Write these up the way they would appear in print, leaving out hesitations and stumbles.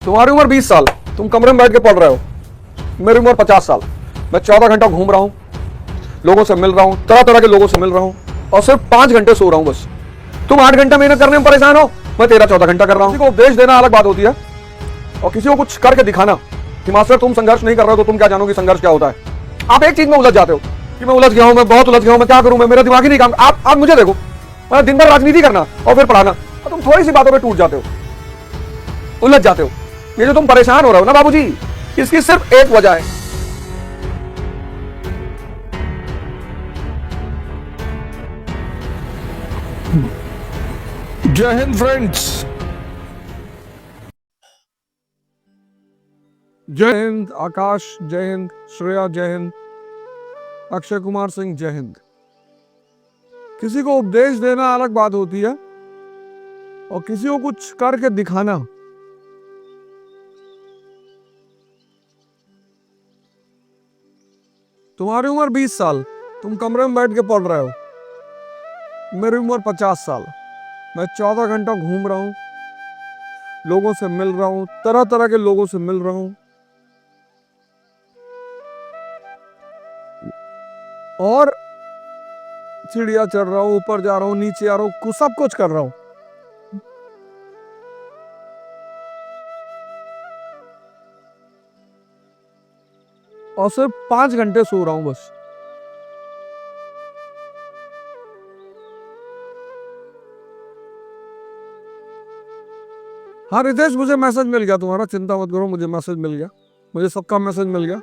तुम्हारी उम्र 20 साल, तुम कमरे में बैठ के पढ़ रहे हो। मेरी उम्र 50 साल, मैं 14 घंटा घूम रहा हूं, लोगों से मिल रहा हूं, तरह तरह के लोगों से मिल रहा हूं, और सिर्फ 5 घंटे सो रहा हूं बस। तुम 8 घंटा मेहनत करने में परेशान हो, मैं 13-14 घंटा कर रहा हूं। किसी को उपदेश देना अलग बात होती है, और किसी को कुछ करके दिखाना कि मास्टर तुम संघर्ष नहीं कर रहे हो तो तुम क्या जानोगे संघर्ष क्या होता है। आप एक चीज में उलझ जाते हो कि मैं उलझ गया हूं, मैं बहुत उलझ गया हूं, मैं क्या करूं, मैं मेरा दिमाग ही नहीं काम। आप मुझे देखो, मैं दिन भर राजनीति करना और फिर पढ़ाना, और तुम थोड़ी सी बातों पे टूट जाते हो, उलझ जाते हो। ये जो तुम परेशान हो रहे हो ना बाबूजी, इसकी सिर्फ एक वजह है। जय हिंद फ्रेंड्स। जय हिंद आकाश, जय हिंद श्रेया, जय हिंद अक्षय कुमार सिंह, जय हिंद। किसी को उपदेश देना अलग बात होती है, और किसी को कुछ करके दिखाना। तुम्हारी उम्र 20 साल, तुम कमरे में बैठ के पढ़ रहे हो। मेरी उम्र 50 साल, मैं 14 घंटा घूम रहा हूं, लोगों से मिल रहा हूं, तरह तरह के लोगों से मिल रहा हूं, और सीढ़ियां चढ़ रहा हूं, ऊपर जा रहा हूं, नीचे आ रहा हूं, सब कुछ कर रहा हूं। और सिर्फ 5 घंटे सो रहा हूं बस। हाँ रितेश, मुझे मैसेज मिल गया तुम्हारा, चिंता मत करो, मुझे मैसेज मिल गया, मुझे सबका मैसेज मिल गया।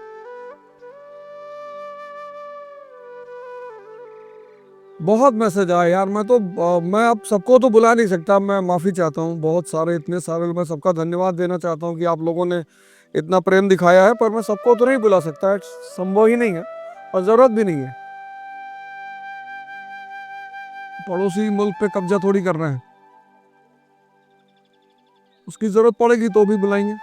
बहुत मैसेज आया यार, मैं अब सबको तो बुला नहीं सकता, मैं माफी चाहता हूँ। बहुत सारे, इतने सारे, मैं सबका धन्यवाद देना चाहता हूँ कि आप लोगों ने इतना प्रेम दिखाया है, पर मैं सबको तो नहीं बुला सकता, संभव ही नहीं है और जरूरत भी नहीं है। पड़ोसी मुल्क पे कब्जा थोड़ी कर रहे हैं, उसकी जरूरत पड़ेगी तो भी बुलाएंगे।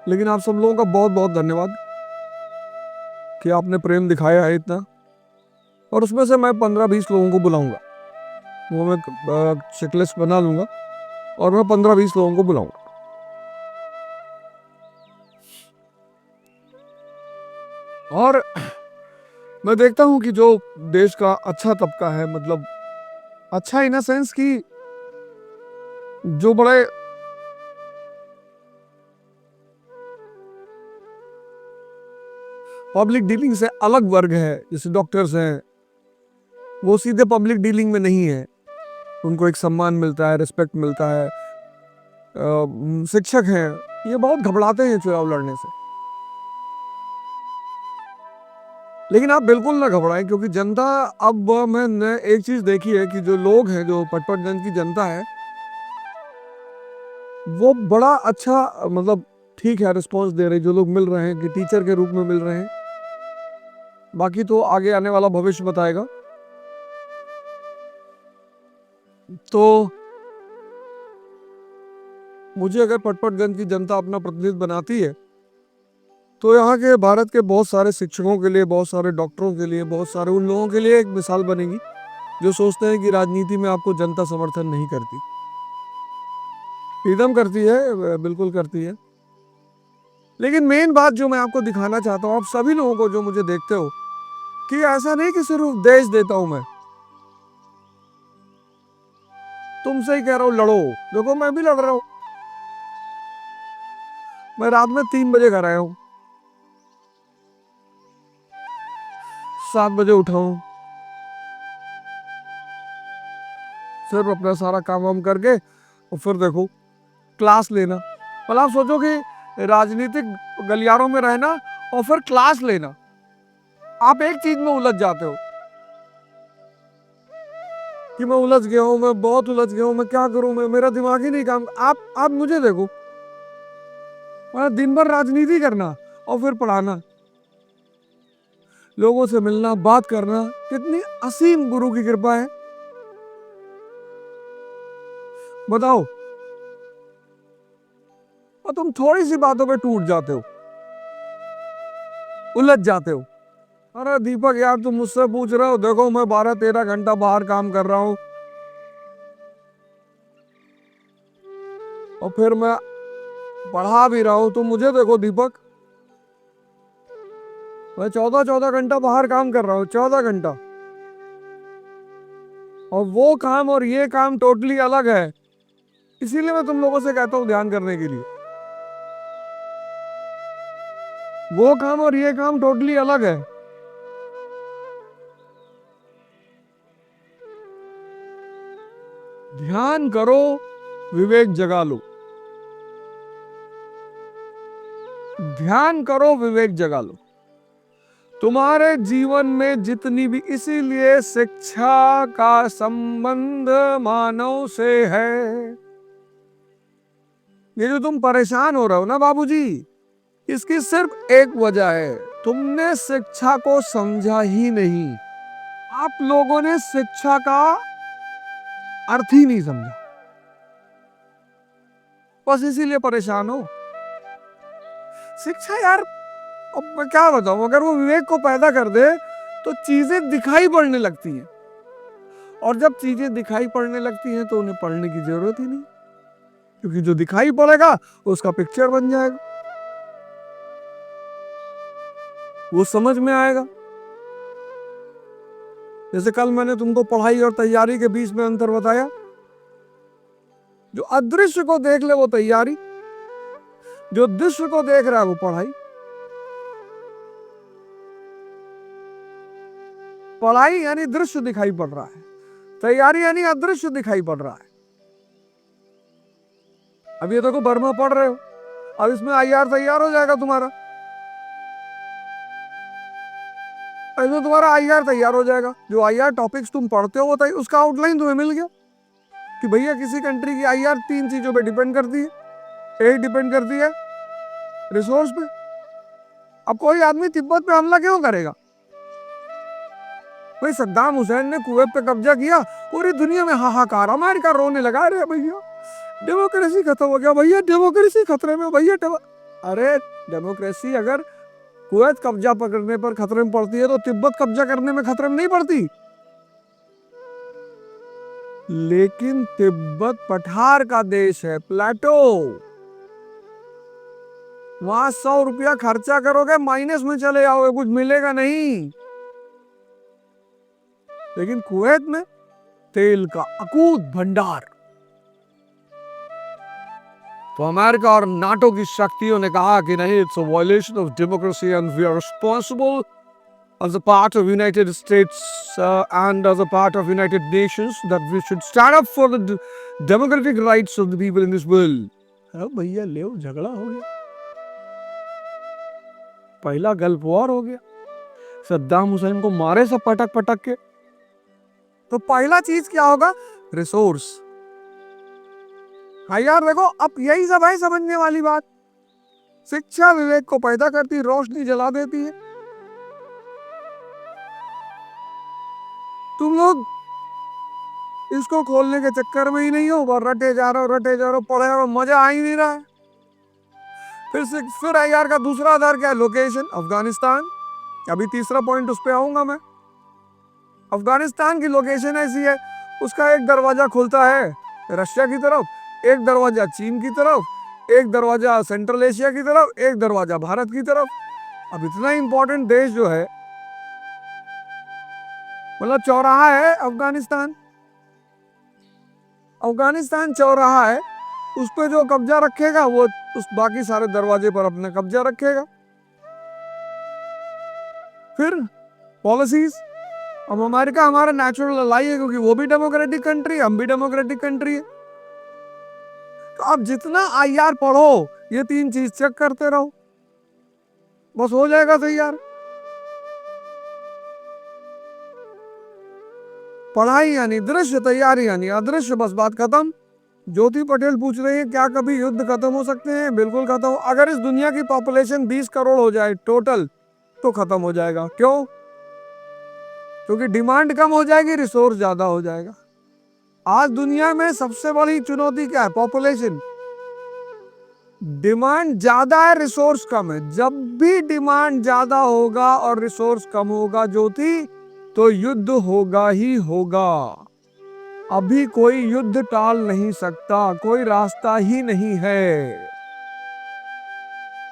लेकिन आप सब लोगों का बहुत बहुत धन्यवाद कि आपने प्रेम दिखाया है इतना, और उसमें से मैं 15-20 लोगों को बुलाऊंगा। वो मैं चेकलिस्ट बना लूंगा और मैं 15-20 लोगों को बुलाऊंगा। और मैं देखता हूं कि जो देश का अच्छा तबका है, मतलब अच्छा इन अ सेंस कि जो बड़े पब्लिक डीलिंग से अलग वर्ग है, जैसे डॉक्टर्स हैं, वो सीधे पब्लिक डीलिंग में नहीं है, उनको एक सम्मान मिलता है, रिस्पेक्ट मिलता है। शिक्षक हैं, ये बहुत घबराते हैं चुनाव लड़ने से। लेकिन आप बिल्कुल ना घबराएं, क्योंकि जनता, अब मैंने एक चीज देखी है कि जो लोग हैं, जो पटपटगंज की जनता है, वो बड़ा अच्छा, मतलब ठीक है, रिस्पॉन्स दे रहे, जो लोग मिल रहे हैं कि टीचर के रूप में मिल रहे हैं। बाकी तो आगे आने वाला भविष्य बताएगा। तो मुझे अगर पटपटगंज की जनता अपना प्रतिनिधि बनाती है, तो यहाँ के भारत के बहुत सारे शिक्षकों के लिए, बहुत सारे डॉक्टरों के लिए, बहुत सारे उन लोगों के लिए एक मिसाल बनेगी जो सोचते हैं कि राजनीति में आपको जनता समर्थन नहीं करती। एकदम करती है, बिल्कुल करती है। लेकिन मेन बात जो मैं आपको दिखाना चाहता हूँ, आप सभी लोगों को जो मुझे देखते हो, कि ऐसा नहीं कि सिर्फ उपदेश देता हूं मैं, तुमसे ही कह रहा हूं लड़ो। देखो मैं भी लड़ रहा हूं, मैं रात में 3 बजे घर आया हूं, 7 बजे उठा हूं, सिर्फ अपना सारा काम वाम करके, और फिर देखो क्लास लेना। मतलब आप सोचो कि राजनीतिक गलियारों में रहना और फिर क्लास लेना, आप एक चीज में उलझ जाते हो कि मैं उलझ गया हूं, मैं बहुत उलझ गया हूं, मैं क्या करूं, मैं, मेरा दिमाग ही नहीं काम। आप मुझे देखो, मैं दिन भर राजनीति करना और फिर पढ़ाना, लोगों से मिलना, बात करना, कितनी असीम गुरु की कृपा है बताओ। और तुम थोड़ी सी बातों पे टूट जाते हो, उलझ जाते हो। अरे दीपक यार, तुम मुझसे पूछ रहे हो, देखो मैं 12-13 घंटा बाहर काम कर रहा हूं, और फिर मैं पढ़ा भी रहा हूं। तो मुझे देखो दीपक, मैं 14-14 घंटा बाहर काम कर रहा हूं, 14 घंटा, और वो काम और ये काम टोटली अलग है। इसीलिए मैं तुम लोगों से कहता हूं ध्यान करने के लिए। वो काम और ये काम टोटली अलग है। ध्यान करो, विवेक जगा लो। ध्यान करो, विवेक जगा लो। तुम्हारे जीवन में जितनी भी, इसीलिए शिक्षा का संबंध मानव से है। ये जो तुम परेशान हो रहे हो ना बाबूजी, इसकी सिर्फ एक वजह है, तुमने शिक्षा को समझा ही नहीं। आप लोगों ने शिक्षा का अर्थ ही नहीं समझा, बस इसीलिए परेशान हो। शिक्षा यार, अब मैं क्या बताऊं, अगर वो विवेक को पैदा कर दे तो चीजें दिखाई पड़ने लगती हैं, और जब चीजें दिखाई पड़ने लगती हैं तो उन्हें पढ़ने की जरूरत ही नहीं, क्योंकि जो दिखाई पड़ेगा उसका पिक्चर बन जाएगा, वो समझ में आएगा। जैसे कल मैंने तुमको पढ़ाई और तैयारी के बीच में अंतर बताया। जो अदृश्य को देख ले वो तैयारी, जो दृश्य को देख रहा है वो पढ़ाई। पढ़ाई यानी दृश्य दिखाई पड़ रहा है, तैयारी यानी अदृश्य दिखाई पड़ रहा है। अब ये देखो बर्मा पढ़ रहे हो, अब इसमें आईआर तैयार हो जाएगा तुम्हारा, इसमें तुम्हारा आईआर तैयार हो जाएगा। जो आईआर टॉपिक्स तुम पढ़ते हो वो उसका आउटलाइन तुम्हें मिल गया कि भैया किसी कंट्री की आईआर 3 चीजों पे डिपेंड करती है। एक डिपेंड करती है रिसोर्स पे। अब कोई आदमी तिब्बत पे हमला क्यों करेगा? भाई सद्दाम हुसैन ने कुवैत पे कब्जा किया, पूरी दुनिया में हाहाकार, अमेरिका रोने लगा, अरे भैया डेमोक्रेसी खत्म हो गया, भैया डेमोक्रेसी खतरे में, भैया अरे डेमोक्रेसी अगर कुवैत कब्जा पकड़ने पर खतरे में पड़ती है तो तिब्बत कब्जा करने में खतरे में नहीं पड़ती। लेकिन तिब्बत पठार का देश है, प्लेटो, वहां 100 रुपया खर्चा करोगे माइनस में चले आओगे, कुछ मिलेगा नहीं। लेकिन कुवैत में तेल का अकूत भंडार। तो अमेरिका और नाटो की शक्तियों ने कहा कि नहीं, it's a violation of democracy and we are responsible as a part of United States and as a part of United Nations that we should stand up for the democratic rights of the people in this world. अरे भैया ले झगड़ा हो गया, पहला gulf war हो गया, सद्दाम हुसैन को मारे सब पटक पटक के। तो पहला चीज क्या होगा? रिसोर्स। हाँ यार देखो, अब यही सब है समझने वाली बात। शिक्षा विवेक को पैदा करती, रोशनी जला देती है। तुम लोग इसको खोलने के चक्कर में ही नहीं हो, रटे जा रहे हो, पढ़े हो, मजा आ ही नहीं रहा है। फिर आईआर का दूसरा आधार क्या है? लोकेशन, अफगानिस्तान। अभी तीसरा पॉइंट उस पर आऊंगा मैं। अफगानिस्तान की लोकेशन ऐसी है, उसका एक दरवाजा खुलता है रशिया की तरफ, एक दरवाजा चीन की तरफ, एक दरवाजा सेंट्रल एशिया की तरफ, एक दरवाजा भारत की तरफ। अब इतना इंपॉर्टेंट देश जो है, मतलब चौराहा है अफगानिस्तान। अफगानिस्तान चौराहा है, उस पर जो कब्जा रखेगा वो उस बाकी सारे दरवाजे पर अपना कब्जा रखेगा। फिर पॉलिसीज, अब अमेरिका हमारा नेचुरल अलाई है क्योंकि वो भी डेमोक्रेटिक कंट्री, हम भी डेमोक्रेटिक कंट्री है। तो अब जितना आईआर पढ़ो, ये 3 चीज चेक करते रहो, बस हो जाएगा तैयार। पढ़ाई यानी दृश्य, तैयारी यानी अदृश्य, बस बात खत्म। ज्योति पटेल पूछ रही है क्या कभी युद्ध खत्म हो सकते हैं? बिल्कुल खत्म। अगर इस दुनिया की पॉपुलेशन 20 करोड़ हो जाए टोटल तो खत्म हो जाएगा। क्यों? क्योंकि डिमांड कम हो जाएगी, रिसोर्स ज्यादा हो जाएगा। आज दुनिया में सबसे बड़ी चुनौती क्या है? पॉपुलेशन। डिमांड ज्यादा है, रिसोर्स कम है। जब भी डिमांड ज्यादा होगा और रिसोर्स कम होगा ज्योति, तो युद्ध होगा ही होगा। अभी कोई युद्ध टाल नहीं सकता, कोई रास्ता ही नहीं है,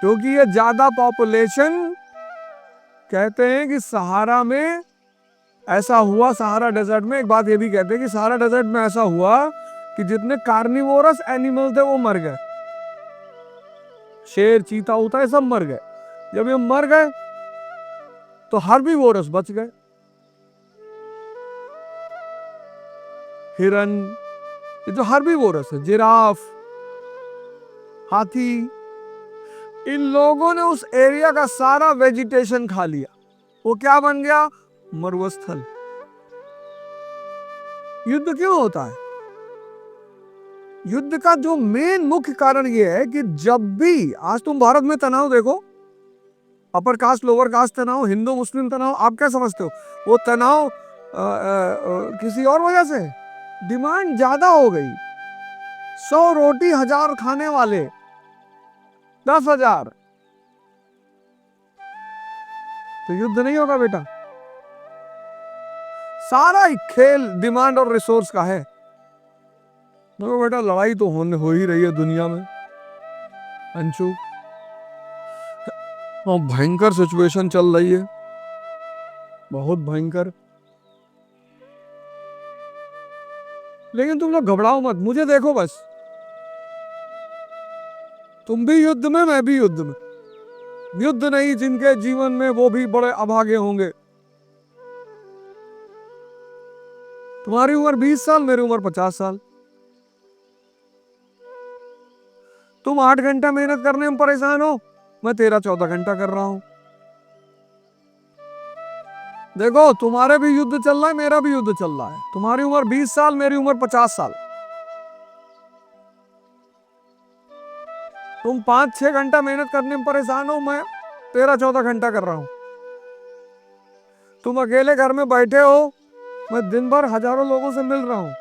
क्योंकि ये ज्यादा पॉपुलेशन, कहते हैं कि सहारा में ऐसा हुआ, सहारा डेजर्ट में एक बात ये भी कहते हैं कि सहारा डेजर्ट में ऐसा हुआ कि जितने कार्निवोरस एनिमल थे वो मर गए, शेर चीता उता है सब मर गए। जब ये मर गए तो हर्बीवोरस बच गए, हिरन, ये जो हर्बीवोरस है, जिराफ, हाथी, इन लोगों ने उस एरिया का सारा वेजिटेशन खा लिया। वो क्या बन गया? मरुस्थल। युद्ध क्यों होता है? युद्ध का जो मेन मुख्य कारण यह है कि जब भी, आज तुम भारत में तनाव देखो, अपर कास्ट लोअर कास्ट तनाव, हिंदू मुस्लिम तनाव, आप क्या समझते हो? वो तनाव किसी और वजह से, डिमांड ज्यादा हो गई। 100 रोटी 1000 खाने वाले 10,000, तो युद्ध नहीं होगा बेटा। सारा ही खेल डिमांड और रिसोर्स का है। देखो बेटा, लड़ाई तो हो ही रही है दुनिया में अंशु, और भयंकर सिचुएशन चल रही है, बहुत भयंकर। लेकिन तुम लोग घबराओ मत, मुझे देखो बस, तुम भी युद्ध में, मैं भी युद्ध में। युद्ध नहीं जिनके जीवन में, वो भी बड़े अभागे होंगे। तुम्हारी उम्र 20 साल, मेरी उम्र 50 साल। तुम 8 घंटा मेहनत करने में परेशान हो, मैं 13-14 घंटा कर रहा हूं। देखो, तुम्हारे भी युद्ध चल रहा है, मेरा भी युद्ध चल रहा है। तुम्हारी उम्र 20 साल, मेरी उम्र 50 साल। तुम 5-6 घंटा मेहनत करने में परेशान हो, मैं 13-14 घंटा कर रहा हूं। तुम अकेले घर में बैठे हो, मैं दिन भर हजारों लोगों से मिल रहा हूं।